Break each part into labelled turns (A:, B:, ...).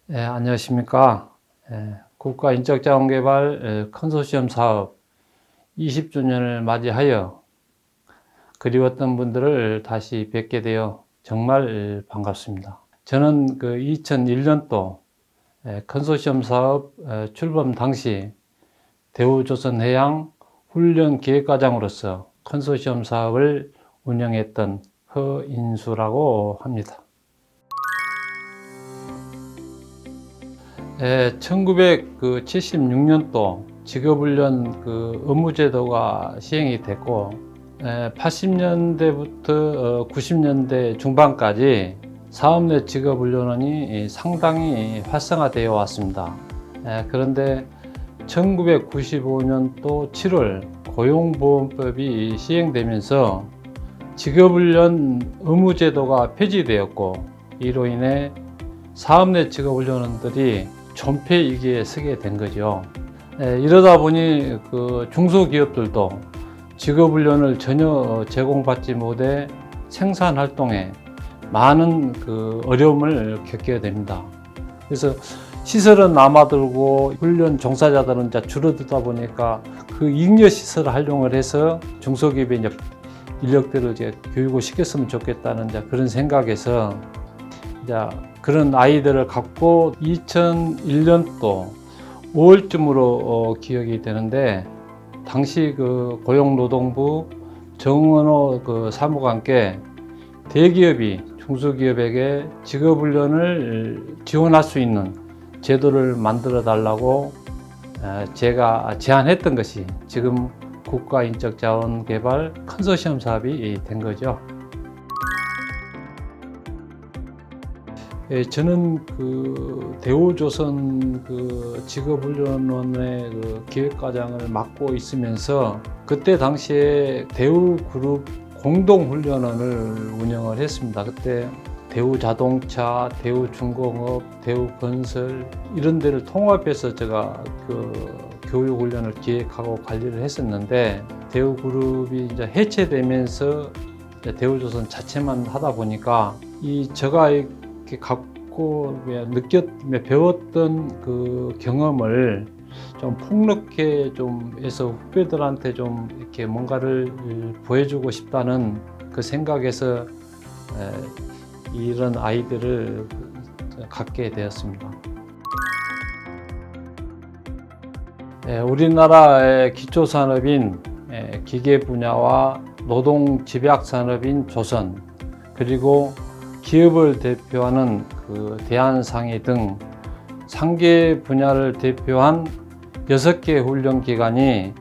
A: 안녕하십니까. 국가인적자원개발 컨소시엄 사업 20주년을 맞이하여 그리웠던 분들을 다시 뵙게 되어 정말 반갑습니다. 저는 2001년도 컨소시엄 사업 출범 당시 대우조선해양 훈련기획과장으로서 컨소시엄 사업을 운영했던 허인수라고 합니다. 1976년도 직업훈련 의무제도가 시행이 됐고 80년대부터 90년대 중반까지 사업 내 직업훈련원이 상당히 활성화되어 왔습니다. 그런데 1995년도 7월 고용보험법이 시행되면서 직업훈련 의무제도가 폐지되었고, 이로 인해 사업 내 직업훈련원들이 존폐위기에 서게 된 거죠. 이러다 보니 중소기업들도 직업훈련을 전혀 제공받지 못해 생산활동에 많은 어려움을 겪게 됩니다. 그래서 시설은 남아들고 훈련 종사자들은 이제 줄어들다 보니까 잉여시설을 활용을 해서 중소기업의 인력들을 이제 교육을 시켰으면 좋겠다는 그런 생각에서 그런 아이들을 갖고 2001년도 5월쯤으로 기억이 되는데, 당시 고용노동부 정은호 사무관과 함께 대기업이 중소기업에게 직업훈련을 지원할 수 있는 제도를 만들어 달라고 제가 제안했던 것이 지금 국가인적자원개발 컨소시엄 사업이 된 거죠. 저는 대우조선 직업훈련원의 기획과장을 맡고 있으면서 그때 당시에 대우그룹 공동훈련원을 운영을 했습니다. 그때 대우자동차, 대우중공업, 대우건설 이런 데를 통합해서 제가 교육훈련을 기획하고 관리를 했었는데, 대우그룹이 이제 해체되면서 대우조선 자체만 하다 보니까 제가 이렇게 갖고 배웠던 경험을 좀 폭넓게 해서 후배들한테 이렇게 뭔가를 보여주고 싶다는 생각에서 이런 아이들을 갖게 되었습니다. 우리나라의 기초산업인 기계 분야와 노동 집약산업인 조선, 그리고 기업을 대표하는 대한상해 등 상계 분야를 대표한 6개 훈련기관이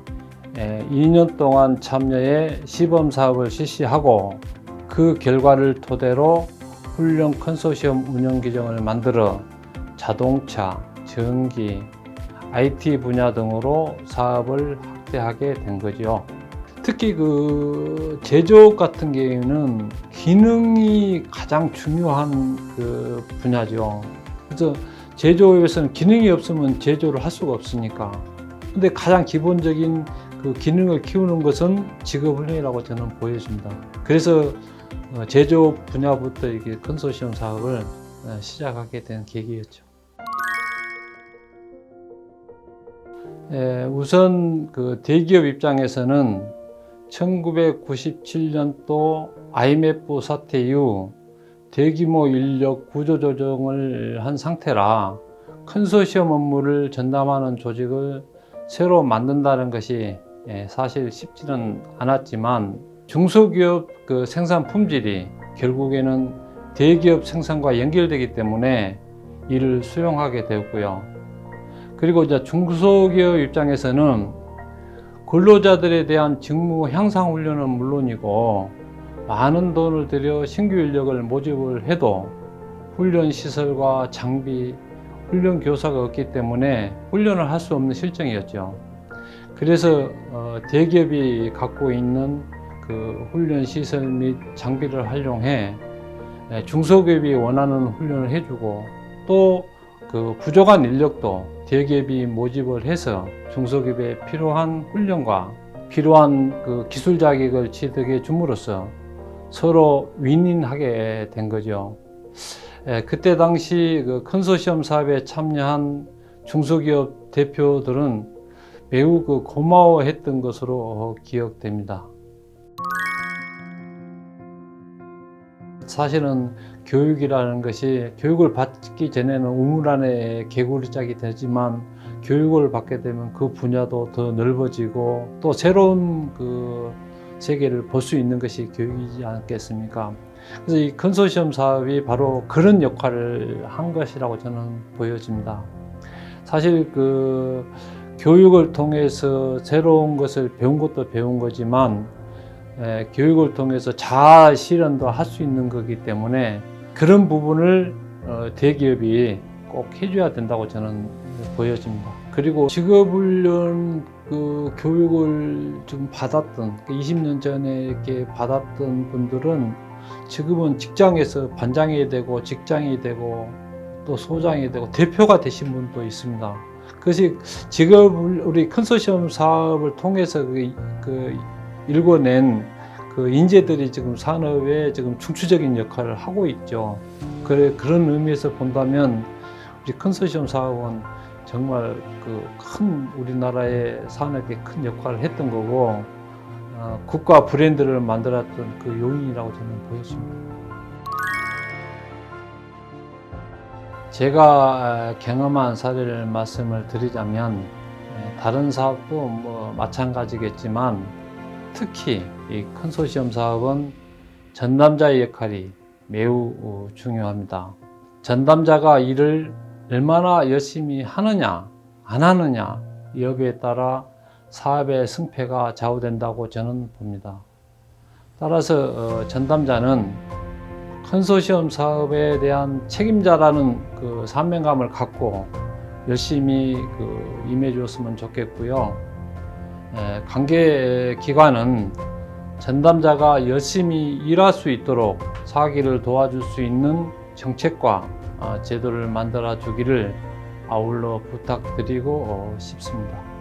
A: 2년 동안 참여해 시범사업을 실시하고, 그 결과를 토대로 훈련 컨소시엄 운영규정을 만들어 자동차, 전기, IT 분야 등으로 사업을 확대하게 된 거죠. 특히 제조업 같은 경우에는 기능이 가장 중요한 분야죠. 그래서 제조업에서는 기능이 없으면 제조를 할 수가 없으니까. 근데 가장 기본적인 기능을 키우는 것은 직업훈련이라고 저는 보여집니다. 그래서 제조업 분야부터 이게 컨소시엄 사업을 시작하게 된 계기였죠. 우선 대기업 입장에서는 1997년도 IMF 사태 이후 대규모 인력 구조조정을 한 상태라 컨소시엄 업무를 전담하는 조직을 새로 만든다는 것이 사실 쉽지는 않았지만, 중소기업 생산 품질이 결국에는 대기업 생산과 연결되기 때문에 이를 수용하게 되었고요. 그리고 이제 중소기업 입장에서는 근로자들에 대한 직무 향상 훈련은 물론이고, 많은 돈을 들여 신규 인력을 모집을 해도 훈련 시설과 장비, 훈련 교사가 없기 때문에 훈련을 할 수 없는 실정이었죠. 그래서 대기업이 갖고 있는 훈련 시설 및 장비를 활용해 중소기업이 원하는 훈련을 해주고, 또 부족한 인력도 대기업이 모집을 해서 중소기업에 필요한 훈련과 필요한 기술 자격을 취득해 줌으로써 서로 윈윈하게 된 거죠. 그때 당시 그 컨소시엄 사업에 참여한 중소기업 대표들은 매우 고마워했던 것으로 기억됩니다. 사실은 교육이라는 것이 교육을 받기 전에는 우물 안에 개구리 짝이 되지만 교육을 받게 되면 그 분야도 더 넓어지고 또 새로운 그 세계를 볼 수 있는 것이 교육이지 않겠습니까? 그래서 이 컨소시엄 사업이 바로 그런 역할을 한 것이라고 저는 보여집니다. 사실 그 교육을 통해서 새로운 것을 배운 것도 배운 거지만 교육을 통해서 자아 실현도 할 수 있는 거기 때문에 그런 부분을 대기업이 꼭 해줘야 된다고 저는 보여집니다. 그리고 직업훈련 그 교육을 좀 받았던 20년 전에 이렇게 받았던 분들은 지금은 직장에서 반장이 되고 직장이 되고 또 소장이 되고 대표가 되신 분도 있습니다. 그것이 우리 컨소시엄 사업을 통해서 일궈낸 그 인재들이 지금 산업에 지금 중추적인 역할을 하고 있죠. 그런 의미에서 본다면 우리 컨소시엄 사업은 정말 큰 우리나라의 산업에 큰 역할을 했던 거고 국가 브랜드를 만들었던 그 요인이라고 저는 보여집니다. 제가 경험한 사례를 말씀을 드리자면 다른 사업도 마찬가지겠지만 특히 이 컨소시엄 사업은 전담자의 역할이 매우 중요합니다. 전담자가 일을 얼마나 열심히 하느냐 안 하느냐 여부에 따라 사업의 승패가 좌우된다고 저는 봅니다. 따라서 전담자는 컨소시엄 사업에 대한 책임자라는 그 사명감을 갖고 열심히 임해 주었으면 좋겠고요. 관계기관은 전담자가 열심히 일할 수 있도록 사기를 도와줄 수 있는 정책과 제도를 만들어 주기를 아울러 부탁드리고 싶습니다.